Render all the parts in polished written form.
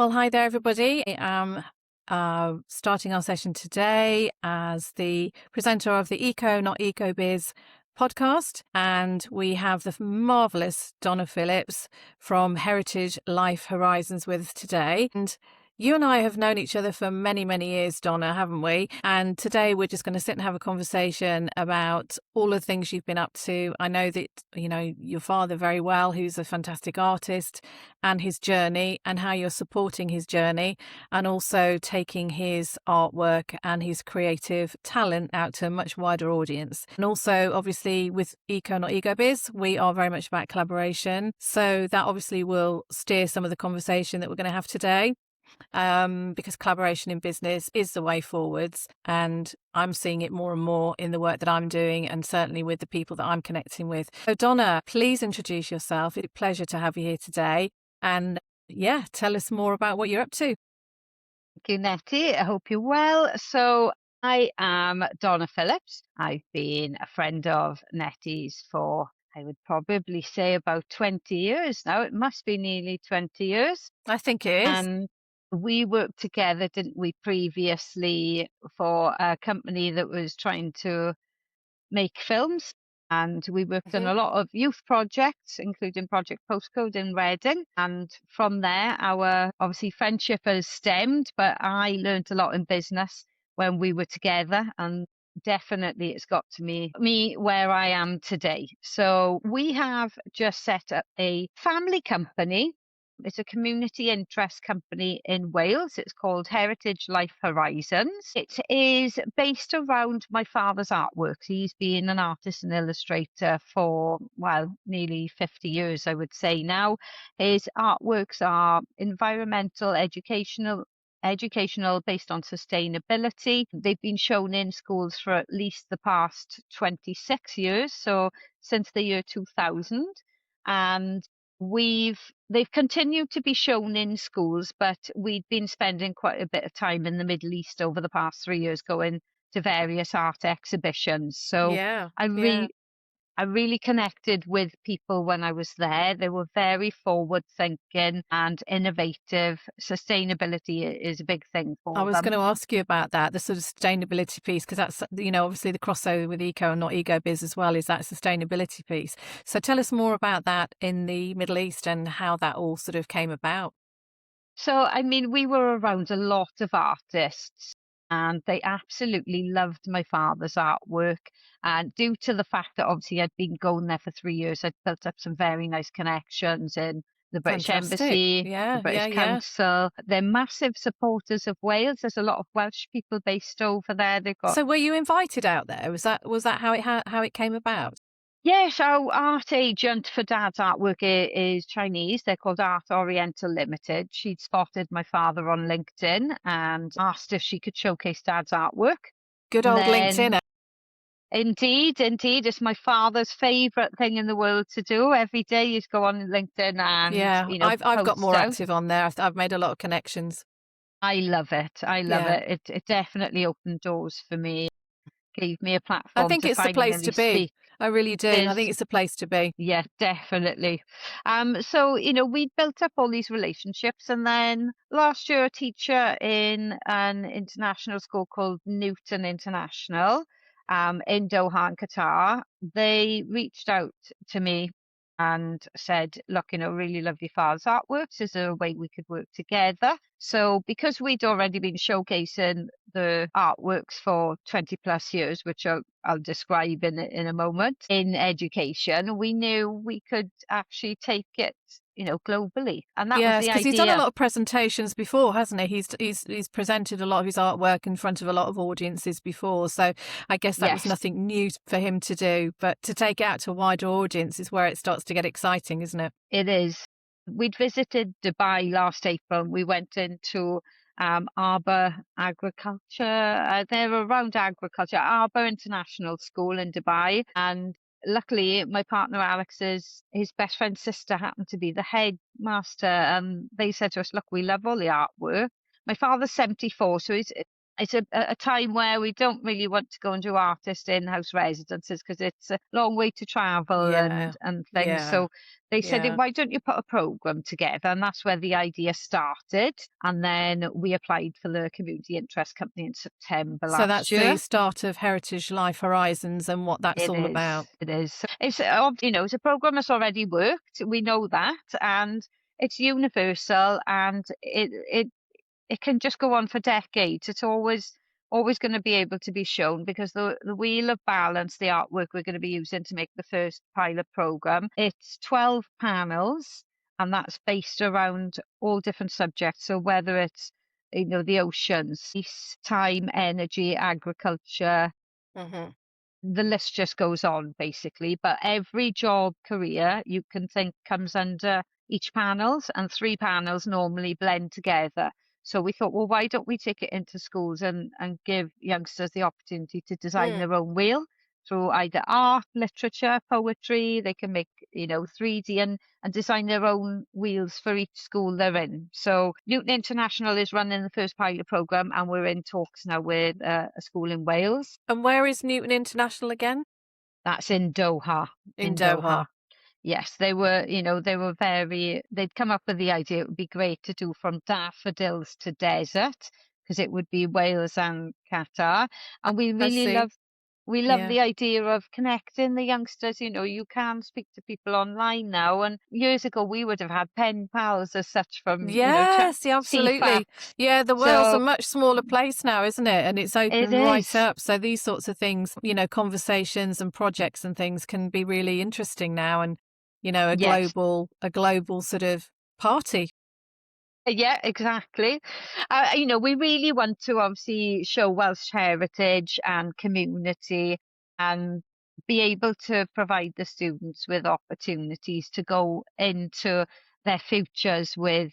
Well, hi there, everybody. I am starting our session today as the presenter of the Eco Not Eco Biz podcast. And we have the marvelous Donna Phillips from Heritage Life Horizons with us today. And you and I have known each other for many, many years, Donna, haven't we? And today we're just going to sit and have a conversation about all the things you've been up to. I know that you know your father very well, who's a fantastic artist, and his journey and how you're supporting his journey and also taking his artwork and his creative talent out to a much wider audience. And also, obviously, with Eco Not Ego Biz, we are very much about collaboration. So that obviously will steer some of the conversation that we're going to have today. Because collaboration in business is the way forwards, and I'm seeing it more and more in the work that I'm doing, and certainly with the people that I'm connecting with. So Donna, please introduce yourself. It's a pleasure to have you here today, and tell us more about what you're up to. Thank you, Netty. I hope you're well. So I am Donna Phillips. I've been a friend of Netty's for, I would probably say, about 20 years now. It must be nearly 20 years. I think it is. And we worked together, didn't we, previously for a company that was trying to make films. And we worked on a lot of youth projects, including Project Postcode in Reading. And from there, our obviously friendship has stemmed, but I learned a lot in business when we were together. And definitely it's got to me where I am today. So we have just set up a family company. It's a community interest company in Wales. It's called Heritage Life Horizons. It is based around my father's artwork. He's been an artist and illustrator for, well, nearly 50 years, I would say now. His artworks are environmental, educational based on sustainability. They've been shown in schools for at least the past 26 years, so since the year 2000. And they've continued to be shown in schools, but we've been spending quite a bit of time in the Middle East over the past 3 years going to various art exhibitions. So I really connected with people when I was there. They were very forward thinking and innovative. Sustainability is a big thing for them. I was going to ask you about that, the sort of sustainability piece, because that's, obviously the crossover with Eco and Not Ego Biz as well, is that sustainability piece. So tell us more about that in the Middle East and how that all sort of came about. So, I mean, we were around a lot of artists and they absolutely loved my father's artwork. And due to the fact that obviously I'd been going there for 3 years, I'd built up some very nice connections in the British Embassy, the British Council. They're massive supporters of Wales. There's a lot of Welsh people based over there. They've got. So were you invited out there? Was that how it came about? Yes, our art agent for Dad's artwork is Chinese. They're called Art Oriental Limited. She'd spotted my father on LinkedIn and asked if she could showcase Dad's artwork. Good old LinkedIn. Indeed. It's my father's favourite thing in the world to do. Every day you go on LinkedIn and I've got more active on there. I've made a lot of connections. I love it. It definitely opened doors for me. Gave me a platform. I think it's the place to be. I really do. I think it's the place to be. Yeah, definitely. So, we built up all these relationships, and then last year, a teacher in an international school called Newton International, in Doha, in Qatar, they reached out to me and said, look, really love your father's artworks. Is there a way we could work together? So because we'd already been showcasing the artworks for 20 plus years, which I'll describe in a moment, in education, we knew we could actually take it, globally. And that was the idea. Because he's done a lot of presentations before, hasn't he? He's presented a lot of his artwork in front of a lot of audiences before. So I guess that was nothing new for him to do. But to take it out to a wider audience is where it starts to get exciting, isn't it? It is. We'd visited Dubai last April. We went into Arbor Agriculture. They're around agriculture, Arbor International School in Dubai. And luckily, my partner Alex's, his best friend's sister happened to be the headmaster. And they said to us, look, we love all the artwork. My father's 74, so it's a time where we don't really want to go and do artist in-house residences because it's a long way to travel Yeah. and things. Yeah. So they said, Yeah. why don't you put a program together? And that's where the idea started. And then we applied for the community interest company in September So last that's the year. start of Heritage Life Horizons and what that's It all is. about. It is. It's it's a program that's already worked. We know that, and it's universal, and it can just go on for decades. It's always going to be able to be shown because the Wheel of Balance, the artwork we're going to be using to make the first pilot program, it's 12 panels, and that's based around all different subjects. So whether it's the oceans, peace, time, energy, agriculture, Hmm. the list just goes on basically. But every job career you can think comes under each panels, and three panels normally blend together. So we thought, well, why don't we take it into schools and give youngsters the opportunity to design Mm. their own wheel through either art, literature, poetry. They can make 3D and design their own wheels for each school they're in. So Newton International is running the first pilot program, and we're in talks now with a school in Wales. And where is Newton International again? That's in Doha. In In Doha. Doha. Yes, they were they'd come up with the idea it would be great to do from daffodils to desert because it would be Wales and Qatar. And I see. we love Yeah. the idea of connecting the youngsters. You can speak to people online now. And years ago, we would have had pen pals as such from, chat Yes, yeah, absolutely. CFAX. Yeah, the world's a So much smaller place now, isn't it? And it's it open right is. up. So these sorts of things, conversations and projects and things can be really interesting now and, Yes. a global sort of party. Yeah, exactly. We really want to obviously show Welsh heritage and community and be able to provide the students with opportunities to go into their futures with,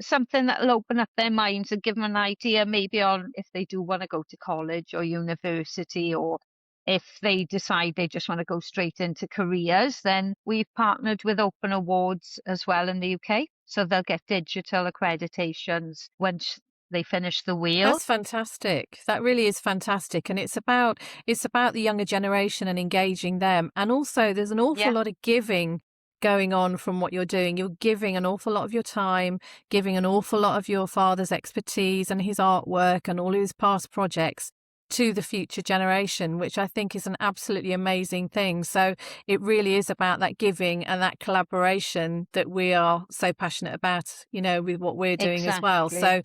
something that'll open up their minds and give them an idea maybe on if they do want to go to college or university, or if they decide they just want to go straight into careers. Then we've partnered with Open Awards as well in the UK. So they'll get digital accreditations once they finish the wheel. That's fantastic. That really is fantastic. And it's about the younger generation and engaging them. And also there's an awful Yeah. lot of giving going on from what you're doing. You're giving an awful lot of your time, giving an awful lot of your father's expertise and his artwork and all his past projects to the future generation, which I think is an absolutely amazing thing. So it really is about that giving and that collaboration that we are so passionate about, with what we're doing as well. Exactly.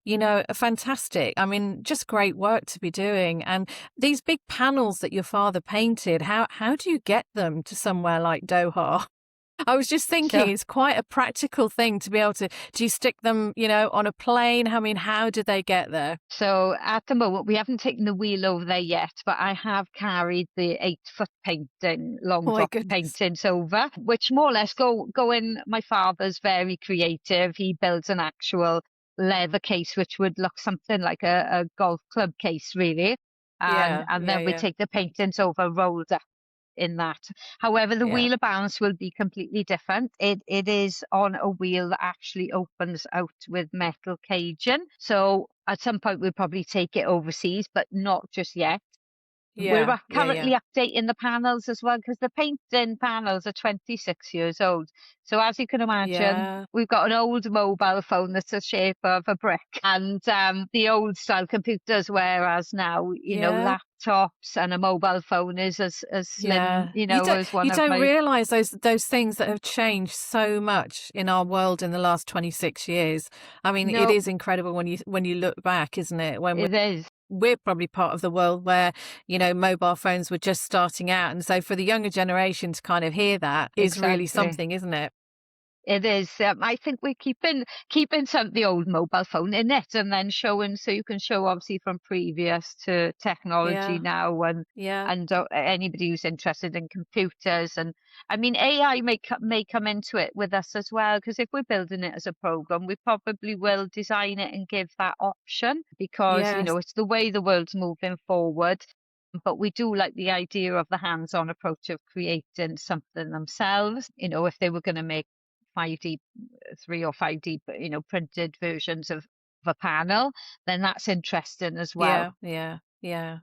So fantastic. I mean, just great work to be doing. And these big panels that your father painted, how do you get them to somewhere like Doha? I was just thinking So it's quite a practical thing to be able to, do you stick them, on a plane? I mean, how did they get there? So at the moment, we haven't taken the wheel over there yet, but I have carried the 8-foot painting, long Oh my drop goodness. paintings over, which more or less go in. My father's very creative. He builds an actual leather case, which would look something like a golf club case, really. And Yeah, and yeah, then we yeah, take the paintings over, rolled up in that. However, the yeah. wheel of balance will be completely different. It is on a wheel that actually opens out with metal caging. So at some point we'll probably take it overseas, but not just yet. We're Yeah, yeah, yeah. currently updating the panels as well because the painting panels are 26 years old. So as you can imagine, Yeah, we've got an old mobile phone that's the shape of a brick, and the old style computers, whereas now, yeah. laptops and a mobile phone is as slim, Yeah. You don't as one you of don't my. realize those things that have changed so much in our world in the last 26 years. I mean, it No, is incredible when you look back, isn't it? When it is. we're probably part of the world where, mobile phones were just starting out. And so for the younger generation to kind of hear that is really Exactly. something, isn't it? It is. I think we're keeping some the old mobile phone in it, and then showing so you can show obviously from previous to technology Yeah. now, Yeah. and anybody who's interested in computers. And I mean, AI may come into it with us as well, because if we're building it as a program, we probably will design it and give that option because Yes. it's the way the world's moving forward. But we do like the idea of the hands-on approach of creating something themselves. If they were going to make 5D, 3 or 5D, printed versions of a panel, then that's interesting as well. Yeah.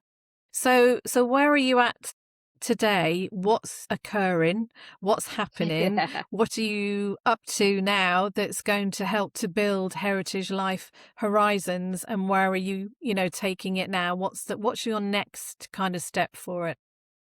So where are you at today? What's occurring? What's happening? Yeah. What are you up to now that's going to help to build Heritage Life Horizons? And where are you, taking it now? What's your next kind of step for it?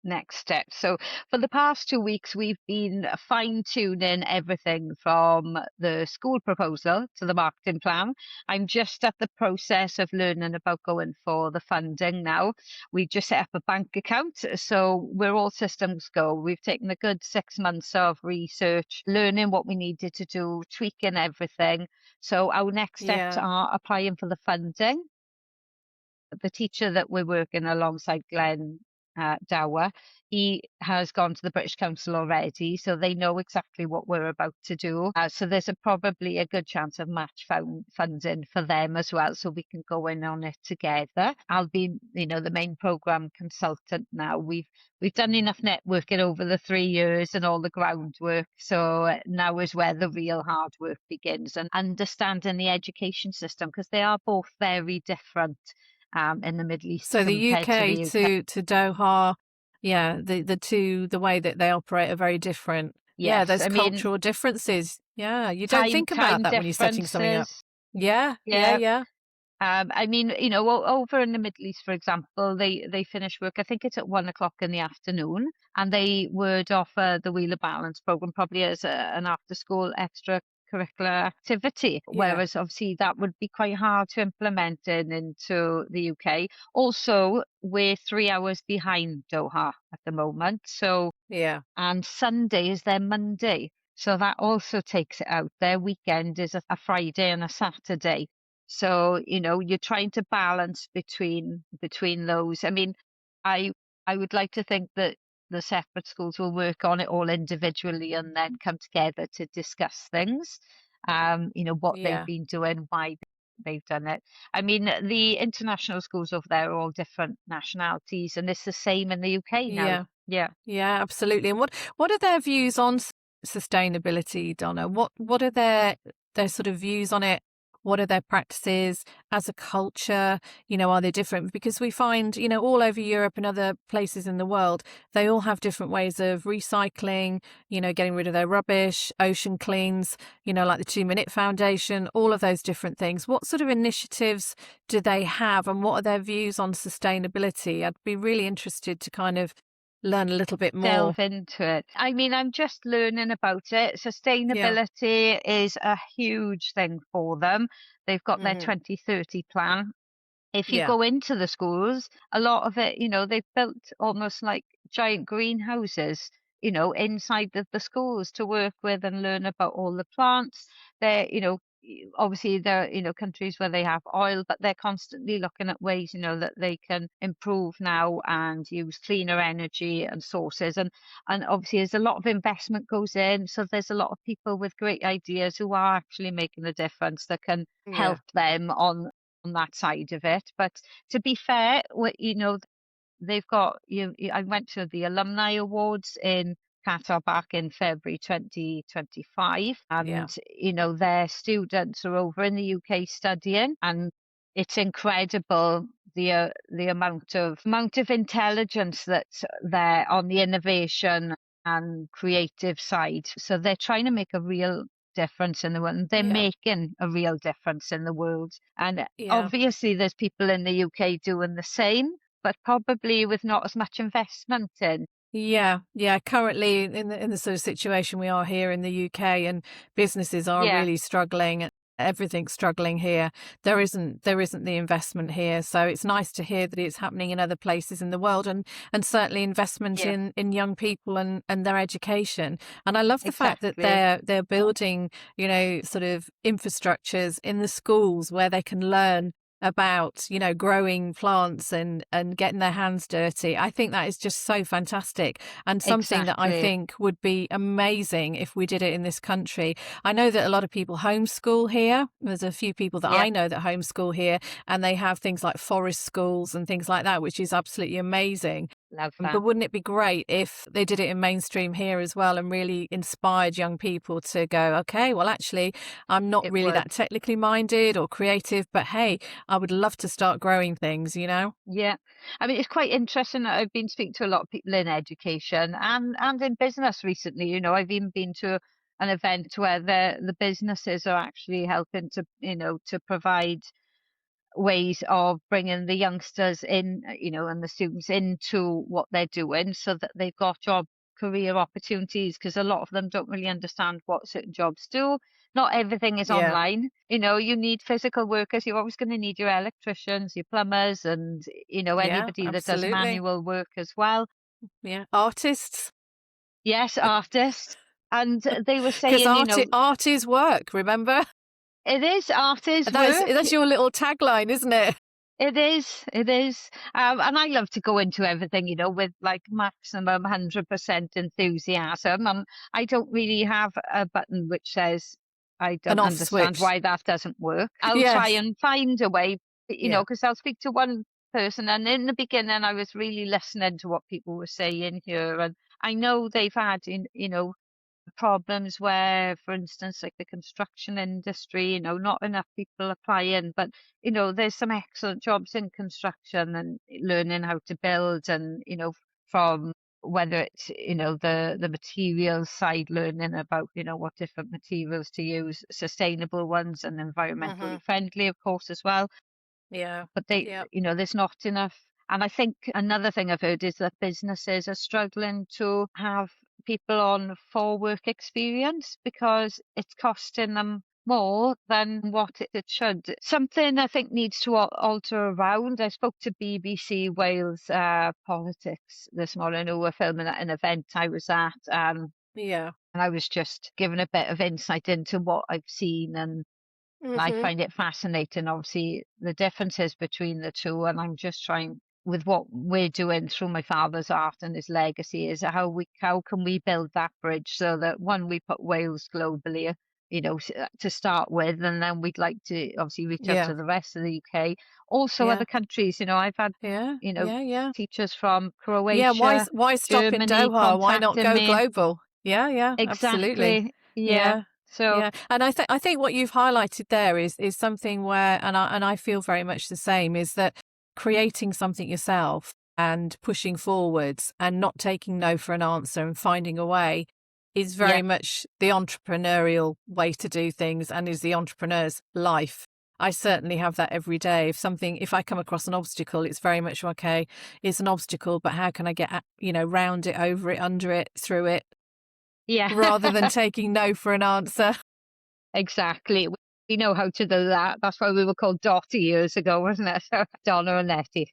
Next step. So for the past 2 weeks, we've been fine-tuning everything from the school proposal to the marketing plan. I'm just at the process of learning about going for the funding now. We just set up a bank account, so we're all systems go. We've taken a good 6 months of research, learning what we needed to do, tweaking everything. So our next steps Yeah, are applying for the funding. The teacher that we're working alongside, Glenn Dower, he has gone to the British Council already, so they know exactly what we're about to do. So there's probably a good chance of match funding for them as well, so we can go in on it together. I'll be, the main program consultant now. We've done enough networking over the 3 years and all the groundwork, so now is where the real hard work begins, and understanding the education system, because they are both very different in the Middle East so the compared to the UK UK. to Doha, yeah, the way that they operate are very different. Yeah, Yes, there's I mean, cultural differences. Yeah, you don't time think about time that when you're setting something up. differences. Yeah, yeah, Yeah. yeah, I mean, over in the Middle East, for example, they finish work. I think it's at 1 o'clock in the afternoon, and they would offer the Wheeler Balance program probably as an after-school extracurricular activity. yeah, Whereas obviously that would be quite hard to implement into the UK. Also, we're 3 hours behind Doha at the moment, so yeah. and Sunday is their Monday. So that also takes it out. Their weekend is a Friday and a Saturday. So, you're trying to balance between those. I mean, I I would like to think that the separate schools will work on it all individually and then come together to discuss things. What they've Yeah, been doing, why they've done it. I mean, the international schools over there are all different nationalities, and it's the same in the UK now. yeah, Yeah. yeah, absolutely. And what are their views on sustainability, Donna? What are their sort of views on it? What are their practices as a culture? Are they different? Because we find, all over Europe and other places in the world, they all have different ways of recycling, getting rid of their rubbish, ocean cleans, like the 2 Minute Foundation, all of those different things. What sort of initiatives do they have, and what are their views on sustainability? I'd be really interested to kind of learn a little bit more. Delve into it. I mean, I'm just learning about it. Yeah. Sustainability is a huge thing for them. They've got their Hmm. 2030 plan. If you Yeah. go into the schools, a lot of it, they've built almost like giant greenhouses, inside the schools to work with and learn about all the plants. They're, obviously there are, countries where they have oil, but they're constantly looking at ways, that they can improve now and use cleaner energy and sources. And obviously there's a lot of investment goes in. So there's a lot of people with great ideas who are actually making a difference that can Yeah. help them on that side of it. But to be fair, they've got I went to the alumni awards in Qatar back in February 2025, Yeah. and their students are over in the UK studying, and it's incredible the amount of intelligence that's there on the innovation and creative side. So they're trying to make a real difference in the world. They're Yeah. making a real difference in the world. And Yeah. obviously there's people in the UK doing the same, but probably with not as much investment in. Yeah, yeah. Currently, in the sort of situation we are here in the UK, and businesses are Yeah, really struggling. Everything's struggling here. There isn't the investment here. So it's nice to hear that it's happening in other places in the world, and certainly investment yeah, in young people and their education. And I love the fact that exactly. they're building, sort of infrastructures in the schools where they can learn about growing plants and getting their hands dirty. I think that is just so fantastic, and something that I Exactly. think would be amazing if we did it in this country. I know that a lot of people homeschool here. There's a few people that Yeah. I know that homeschool here, and they have things like forest schools and things like that, which is absolutely amazing. Love But that. wouldn't it be great if they did it in mainstream here as well and really inspired young people to go, okay, well, actually, I'm not It really would. that technically minded or creative, but hey, I would love to start growing things, you know? Yeah. I mean, it's quite interesting that I've been speaking to a lot of people in education and in business recently. I've even been to an event where the businesses are actually helping to, to provide ways of bringing the youngsters in, and the students into what they're doing so that they've got career opportunities, because a lot of them don't really understand what certain jobs do. Not everything is Yeah. online. You need physical workers. You're always going to need your electricians, your plumbers, and, Yeah, anybody that does absolutely. manual work as well. Yeah. Artists, Yes, artists. And they were because saying, art is work, remember? it is artists' work. That's your little tagline, isn't it? It is, it is. And I love to go into everything, with like maximum 100% enthusiasm. And I don't really have a button which says I An don't off understand switch. why that doesn't work. I'll try Yes. and find a way, Yeah. because I'll speak to one person. And in the beginning, I was really listening to what people were saying here. And I know they've had, problems where, for instance, like the construction industry, not enough people applying, but there's some excellent jobs in construction and learning how to build, and from whether it's the materials side, learning about what different materials to use, sustainable ones and Hmm. environmentally friendly, of course, as well. Yeah. But Yeah. there's not enough. And I think another thing I've heard is that businesses are struggling to have people on for work experience because it's costing them more than what it should. Something I think needs to alter around. I spoke to BBC Wales Politics this morning, who were filming at an event I was at. Yeah. And I was just given a bit of insight into what I've seen, and I Hmm. find it fascinating, obviously, the differences between the two. And I'm just trying, with what we're doing through my father's art and his legacy, is how can we build that bridge so that, one, we put Wales globally, to start with, and then we'd like to obviously reach out Yeah. to the rest of the UK, also Yeah. other countries. I've had, Yeah. you know, Yeah. Yeah. teachers from Yeah. Croatia, Why stop in Germany Doha? Why not contacting go me. global? Yeah. Yeah. Absolutely. Exactly. Yeah. Yeah. So, Yeah. And I think what you've highlighted there is something where, and I feel very much the same, is that creating something yourself and pushing forwards and not taking no for an answer and finding a way is yeah. very much the entrepreneurial way to do things and is the entrepreneur's life. I certainly have that every day. If I come across an obstacle, it's very much okay. It's an obstacle, but how can I get, round it, over it, under it, through it, Yeah. rather than taking no for an answer? Exactly. We know how to do that. That's why we were called Dotty years ago, wasn't it? So Donna and Netty.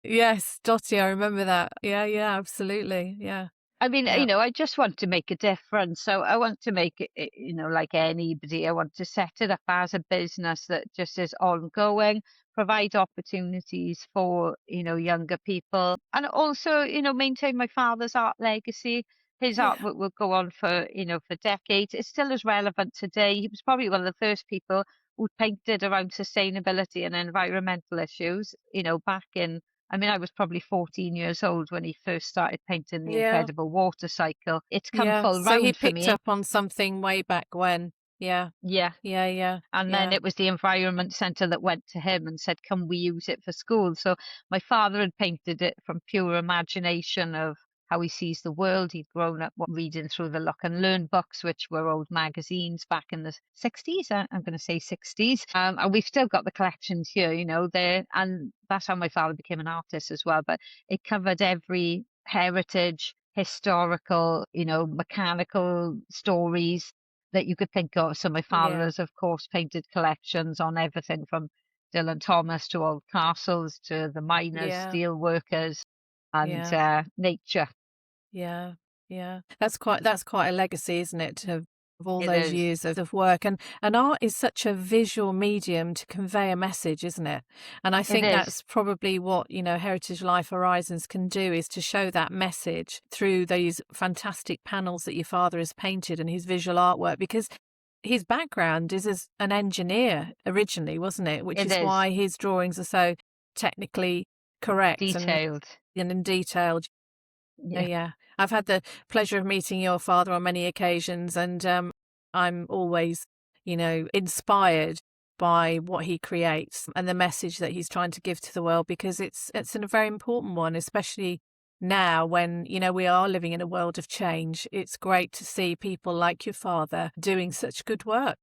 Yes, Dottie, I remember that. Yeah, yeah, absolutely. Yeah, I mean, yeah, I just want to make a difference. So I want to make it, like anybody, I want to set it up as a business that just is ongoing, provide opportunities for, younger people, and also, maintain my father's art legacy. His yeah, artwork will go on for, for decades. It's still as relevant today. He was probably one of the first people who painted around sustainability and environmental issues, back in, I mean, I was probably 14 years old when he first started painting the yeah, incredible water cycle. It's come yeah. full So he round for picked me. up on something way back when. Yeah, Yeah. yeah, yeah, And then yeah, it was the environment centre that went to him and said, can we use it for school? So my father had painted it from pure imagination of how he sees the world. He'd grown up reading through the Look and Learn books, which were old magazines back in the 60s. I'm going to say 60s. And we've still got the collections here, there. And that's how my father became an artist as well. But it covered every heritage, historical, mechanical stories that you could think of. So my father yeah, has, of course, painted collections on everything from Dylan Thomas to old castles to the miners, yeah, steel workers, and yeah. nature. Yeah, yeah. That's quite a legacy, isn't it? Of all It those is. years of work, and art is such a visual medium to convey a message, isn't it? And I It think is. that's probably what, Heritage Life Horizons can do, is to show that message through these fantastic panels that your father has painted and his visual artwork, because his background is as an engineer originally, wasn't it? Which It is is why his drawings are so technically correct and detailed. in detail. Yeah, Yeah. yeah. I've had the pleasure of meeting your father on many occasions, and I'm always, inspired by what he creates and the message that he's trying to give to the world, because it's a very important one, especially now when, we are living in a world of change. It's great to see people like your father doing such good work.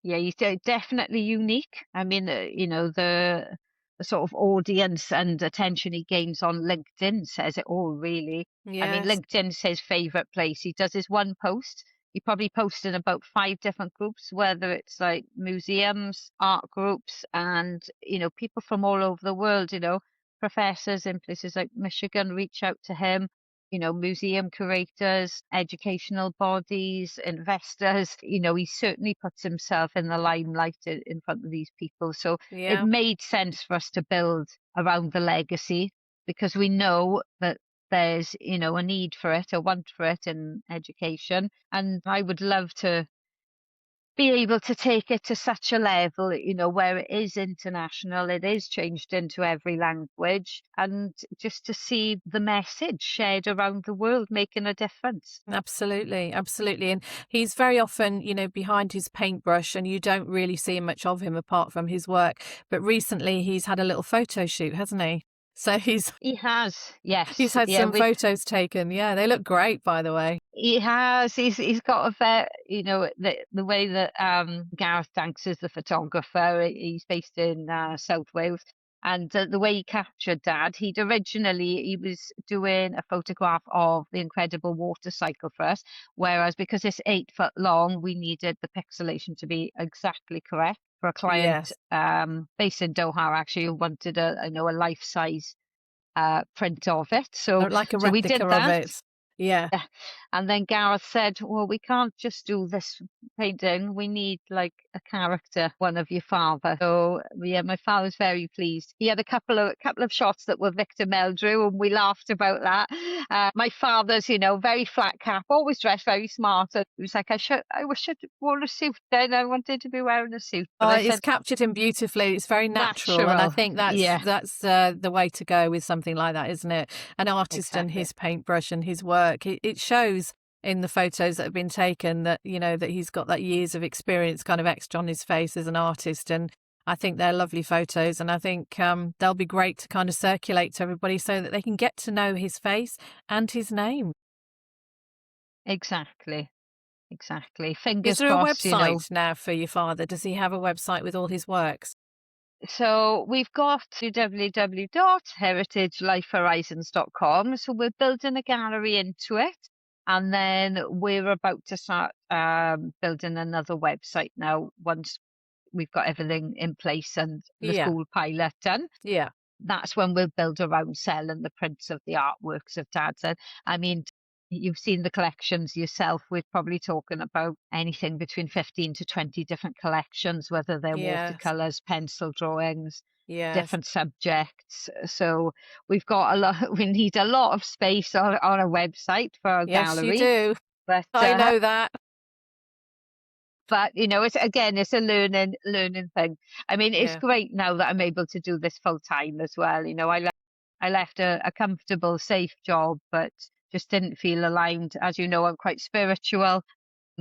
Yeah, he's definitely unique. I mean, the sort of audience and attention he gains on LinkedIn says it all, really. I mean, Yes. LinkedIn's his favorite place. He does his one post. He probably posts in about 5 different groups, whether it's like museums, art groups, and, people from all over the world, professors in places like Michigan reach out to him, museum curators, educational bodies, investors. He certainly puts himself in the limelight in front of these people. So it Yeah. made sense for us to build around the legacy, because we know that there's, a need for it, a want for it in education. And I would love to be able to take it to such a level, where it is international, it is changed into every language, and just to see the message shared around the world making a difference. Absolutely, absolutely. And he's very often, behind his paintbrush, and you don't really see much of him apart from his work. But recently he's had a little photo shoot, hasn't he? So he's He has, he's yes. had Yeah, some photos taken. Yeah, they look great, by the way. he has. He's got a very, the way that Gareth Danks is the photographer. He's based in South Wales, and the way he captured Dad. He was doing a photograph of the incredible water cycle for us, whereas because it's 8 foot long, we needed the pixelation to be exactly correct for a client Yes. based in Doha, actually, who wanted a life size print of it. So Like a so we did replica of that. it. Yeah. Yeah. And then Gareth said, "Well, we can't just do this painting. We need like a character, one of your father." So yeah, my father's very pleased. He had a couple of shots that were Victor Meldrew, and we laughed about that. My father's, very flat cap, always dressed very smart. And he was like, I wish I'd worn a suit then. I wanted to be wearing a suit." But Oh, I it's said, captured him beautifully. It's very natural, and I natural. think that's Yeah, that's the way to go with something like that, isn't it? An artist and exactly. his paintbrush and his work. It shows in the photos that have been taken that that he's got that years of experience kind of extra on his face as an artist, and I think they're lovely photos, and I think they'll be great to kind of circulate to everybody so that they can get to know his face and his name. Exactly. Exactly. Is Fingers there a crossed. website now for your father? Does he have a website with all his works? So we've got to www.heritagelifehorizons.com. So we're building a gallery into it. And then we're about to start building another website now, once we've got everything in place and the Yeah, school pilot done. yeah, That's when we'll build around selling the prints of the artworks of Dad's. And I mean, you've seen the collections yourself. We're probably talking about anything between 15 to 20 different collections, whether they're yes, watercolors, pencil drawings, yes. different subjects. So we've got a lot, we need a lot of space on a website for our Yes, you gallery. do. But I know that. it's a learning thing. I mean, it's Yeah, great now that I'm able to do this full time as well. I left a comfortable, safe job, but just didn't feel aligned. As you know, I'm quite spiritual.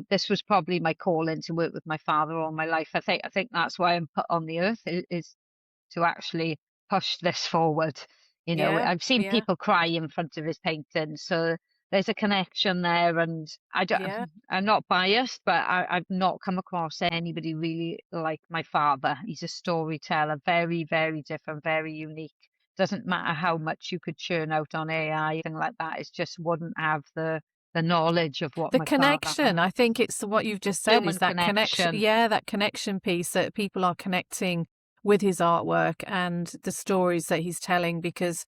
This was probably my calling to work with my father all my life. I think that's why I'm put on the earth, is to actually push this forward. yeah, I've seen yeah, people cry in front of his paintings, so there's a connection there. And yeah, I'm not biased, but I've not come across anybody really like my father. He's a storyteller, very, very different, very unique. Doesn't matter how much you could churn out on AI, anything like that. It just wouldn't have the knowledge of what the my father connection. had. I think it's what you've just said is Human that connection. connection. Yeah, that connection piece that people are connecting with his artwork and the stories that he's telling, because,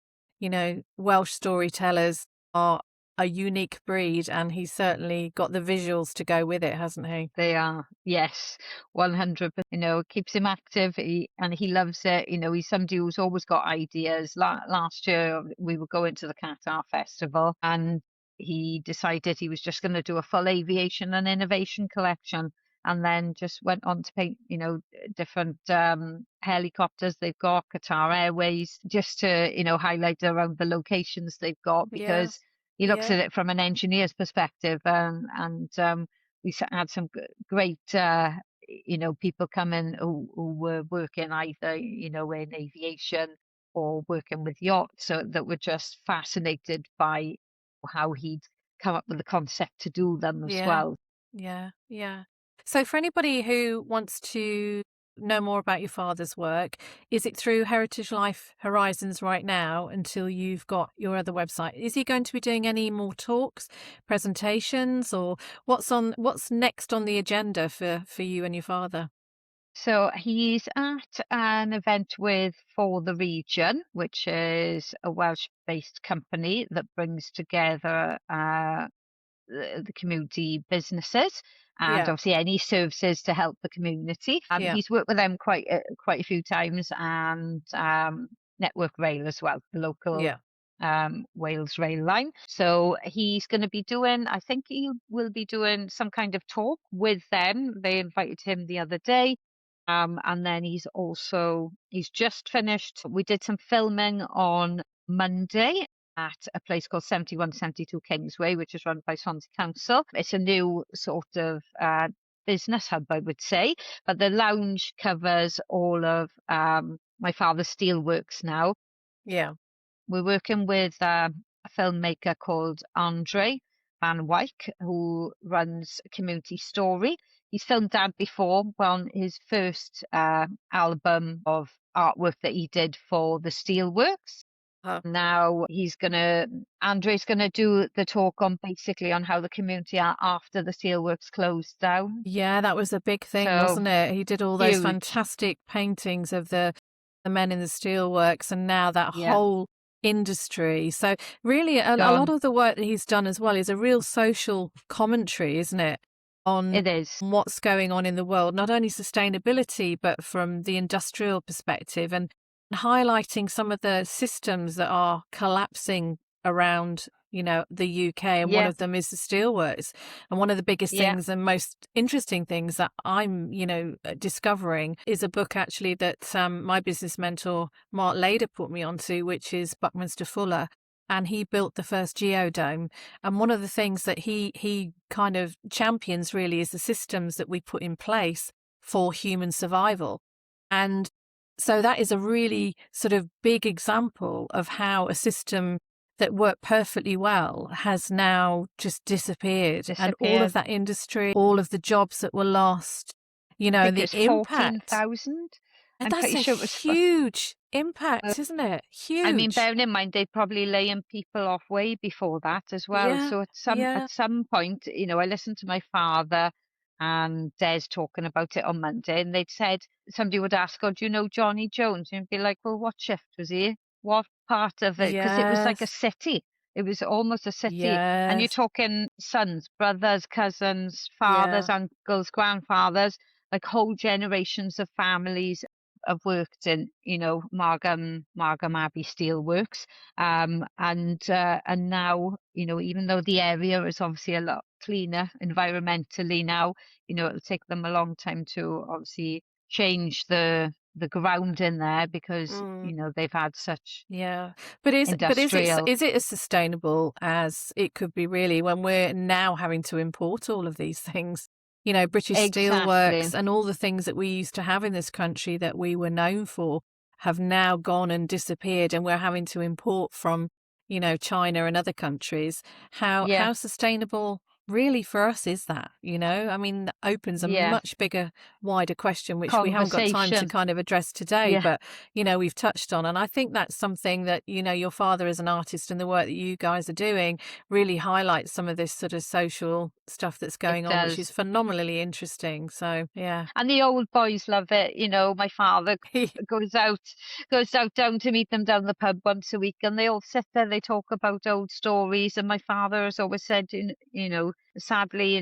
Welsh storytellers are a unique breed, and he's certainly got the visuals to go with it, hasn't he? They are, yes, 100%. It keeps him active, and he loves it. He's somebody who's always got ideas. Last year, we were going to the Qatar festival, and he decided he was just going to do a full aviation and innovation collection. and then just went on to paint, different helicopters they've got, Qatar Airways, just to, highlight around the locations they've got, Yeah. because he looks Yeah. at it from an engineer's perspective. And we had some great, people come in who were working either, in aviation or working with yachts, so that were just fascinated by how he'd come up with the concept to do them as Yeah. well. Yeah. Yeah. So for anybody who wants to know more about your father's work, is it through Heritage Life Horizons right now until you've got your other website? Is he going to be doing any more talks, presentations, or what's next on the agenda for you and your father? So he's at an event with For the Region, which is a Welsh-based company that brings together the community businesses and Yeah. obviously any services to help the community. Yeah. He's worked with them quite a few times, and Network Rail as well, the local Yeah. Wales rail line. So he's going to be doing, I think he will be doing some kind of talk with them. They invited him the other day. And then he's just finished. We did some filming on Monday at a place called 7172 Kingsway, which is run by Swansea Council. It's a new sort of business hub, I would say, but the lounge covers all of my father's steelworks now. Yeah. We're working with a filmmaker called Andre Van Wyk, who runs Community Story. He's filmed Dad before on his first album of artwork that he did for the Steelworks. Oh. Now Andre's gonna do the talk on basically on how the community are after the steelworks closed down. Yeah, that was a big thing, So wasn't it? He did all those huge. fantastic paintings of the men in the steelworks, and now that Yeah, whole industry. So really, a lot gone. of the work that he's done as well is a real social commentary, isn't it? On It is. what's going on in the world, not only sustainability, but from the industrial perspective, and highlighting some of the systems that are collapsing around, the UK. And one Yeah, of them is the steelworks. And one of the biggest yeah. things and most interesting things that I'm, discovering is a book actually that my business mentor, Mark Lader, put me onto, which is Buckminster Fuller. And he built the first geodome. And one of the things that he kind of champions really is the systems that we put in place for human survival. And so that is a really sort of big example of how a system that worked perfectly well has now just disappeared. And all of Disappeared. that industry, all of the jobs that were lost, I think the it's impact. 14,000. And I'm that's pretty a sure it was. huge Uh, impact, isn't it? I mean, Huge. bearing in mind they'd probably laying people off way before that as well. Yeah. So Yeah. at some point, I listened to my father and Des talking about it on Monday, and they'd said somebody would ask, "Oh, do you know Johnny Jones?" And you'd be like, "Well, what shift was he? What part of it?" Because it was like a Yes. city. It was almost a city, and you're Yes. talking sons, brothers, cousins, fathers, Yeah. uncles, grandfathers, like whole generations of families have worked in, Margam Abbey Steelworks. And now, even though the area is obviously a lot cleaner environmentally now, it'll take them a long time to obviously change the ground in there, because, Mm. they've had such Yeah. But industrial. is it as sustainable as it could be really when we're now having to import all of these things? British Exactly. steelworks and all the things that we used to have in this country that we were known for have now gone and disappeared, and we're having to import from, China and other countries. Yeah, How sustainable really for us is that? I mean, that opens a yeah. much bigger, wider question, which we haven't got time to Conversation. kind of address today, Yeah, but we've touched on. And I think that's something that, your father as an artist and the work that you guys are doing really highlights some of this sort of social stuff that's it going on, which is does. phenomenally interesting. So, yeah. And the old boys love it. My father goes out, down to meet them down the pub once a week, and they all sit there. They talk about old stories. And my father has always said, sadly,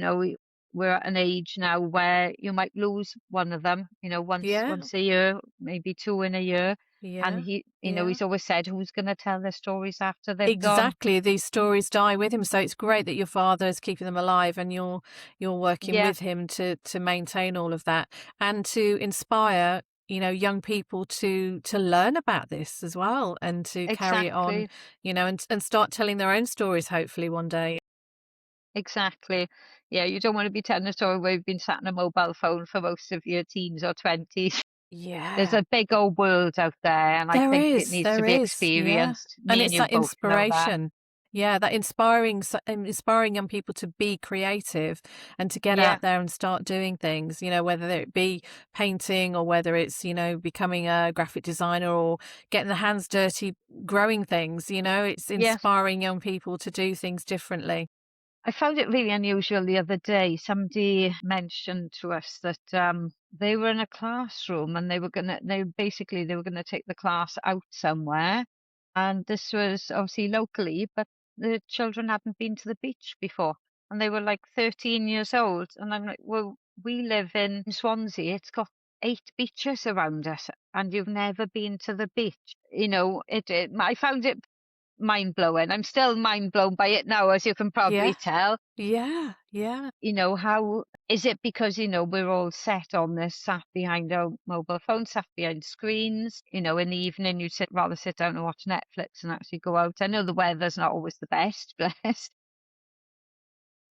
we're at an age now where you might lose one of them. Once Yeah. once a year, maybe two in a year. And Yeah. he, Yeah. he's always said, who's going to tell their stories after they've gone? Exactly, these stories die with him, so it's great that your father is keeping them alive and you're working Yeah, with him to maintain all of that and to inspire, young people to learn about this as well and to carry it on, exactly. and start telling their own stories hopefully one day. Exactly. Yeah, you don't want to be telling a story where you've been sat on a mobile phone for most of your teens or 20s. There's Yeah. a big old world out there, and I think it needs to There be is, yeah, experienced. and Me and it's you that both know that. inspiration. Yeah, that inspiring young people to be creative and to get Yeah, out there and start doing things, whether it be painting or whether it's, becoming a graphic designer or getting the hands dirty growing things, it's yeah. inspiring young people to do things differently. I found it really unusual the other day. Somebody mentioned to us that they were in a classroom and they were gonna take the class out somewhere. And this was obviously locally, but the children hadn't been to the beach before. And they were like 13 years old. And I'm like, well, we live in Swansea. It's got 8 beaches around us, and you've never been to the beach. I found it mind blowing. I'm still mind blown by it now, as you can probably Yeah, tell. yeah, yeah. How is it because, we're all set on this, sat behind our mobile phones, sat behind screens, in the evening you rather sit down and watch Netflix and actually go out. I know the weather's not always the best, bless.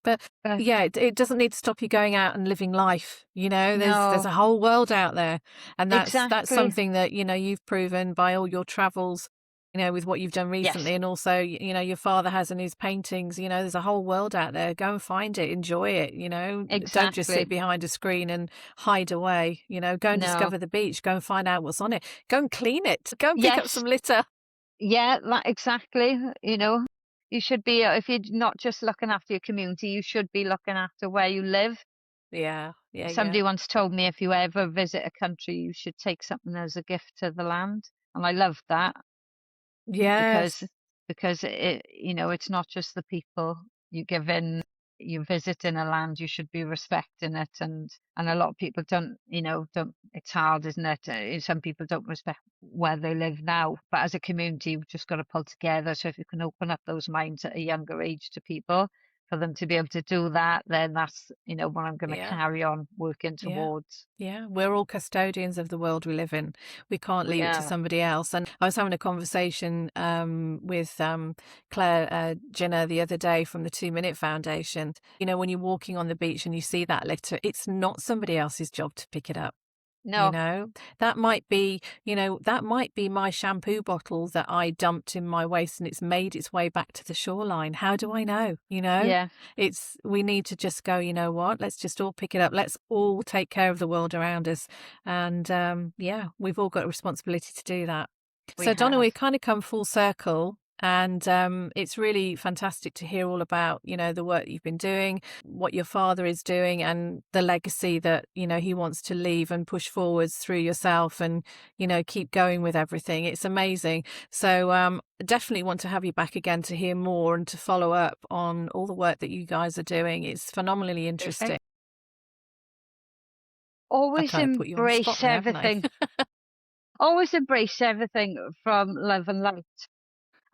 But But yeah, it doesn't need to stop you going out and living life, there's no, a whole world out there, and that's exactly. something that, you've proven by all your travels, with what you've done Yes, recently, and also, your father has in his paintings, there's a whole world out there. Go and find it, enjoy it, don't just sit exactly. behind a screen and hide away, go and No. discover the beach, go and find out what's on it, go and clean it, go and pick up Yes, some litter. yeah, exactly. You should be, if you're not just looking after your community, you should be looking after where you live. Yeah, yeah, yeah. Somebody once told me if you ever visit a country, you should take something as a gift to the land. And I love that Yes. because it's not just the people you give in, you visit in a land, you should be respecting it. And a lot of people don't, it's hard, isn't it? Some people don't respect where they live now, but as a community, you've just got to pull together. So if you can open up those minds at a younger age to people, for them to be able to do that, then that's, what I'm going to Yeah. carry on working Yeah. towards. Yeah, we're all custodians of the world we live in. We can't We leave it to are. somebody else. And I was having a conversation with Claire Jenner the other day from the 2 Minute Foundation. When you're walking on the beach and you see that litter, it's not somebody else's job to pick it up. You No, know, that might be my shampoo bottle that I dumped in my waste and it's made its way back to the shoreline. How do I know? yeah, We need to just go, you know what? Let's just all pick it up. Let's all take care of the world around us. And yeah, we've all got a responsibility to do that. we So, Donna, have. we've kind of come full circle. And it's really fantastic to hear all about, the work you've been doing, what your father is doing, and the legacy that, he wants to leave and push forwards through yourself and, keep going with everything. It's amazing. So definitely want to have you back again to hear more and to follow up on all the work that you guys are doing. It's phenomenally interesting. Perfect. I Always kind of put you on the spot embrace there, haven't I? everything. Always embrace everything from love and light.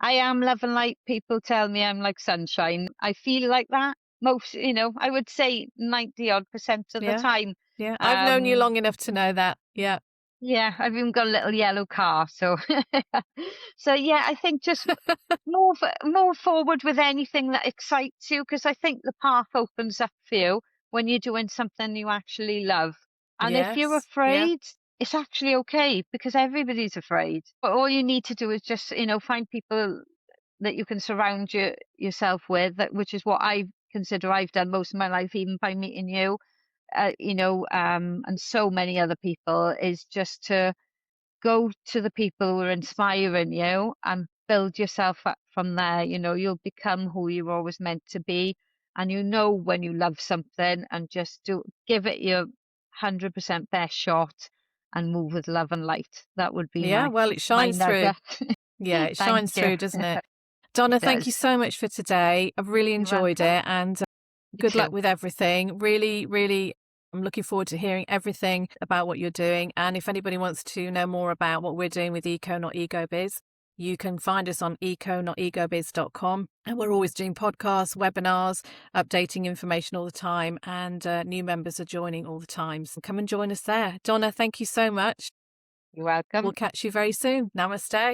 I am love and light. People tell me I'm like sunshine. I feel like that most, I would say 90 odd percent of the Yeah. time. Yeah. I've known you Um, long enough to know that. Yeah. yeah, I've even got a little yellow car. So, so yeah, I think just move forward with anything that excites you, because I think the path opens up for you when you're doing something you actually love. And if you're Yes. Yeah. afraid, it's actually okay, because everybody's afraid. But all you need to do is just, find people that you can surround yourself with, which is what I consider I've done most of my life, even by meeting you, and so many other people, is just to go to the people who are inspiring you and build yourself up from there. You'll become who you're always meant to be. And when you love something, and just give it your 100% best shot and move with love and light. That would be Yeah. Well, it my shines through. nugget. Yeah, it Thank shines you. through, doesn't it? It Donna, thank you does. so much for today. I've really You're enjoyed welcome. it and You good luck too. with everything. Really, really I'm looking forward to hearing everything about what you're doing. And if anybody wants to know more about what we're doing with Eco Not Ego Biz, you can find us on econotegobiz.com. And we're always doing podcasts, webinars, updating information all the time. And new members are joining all the time. So come and join us there. Donna, thank you so much. You're welcome. We'll catch you very soon. Namaste.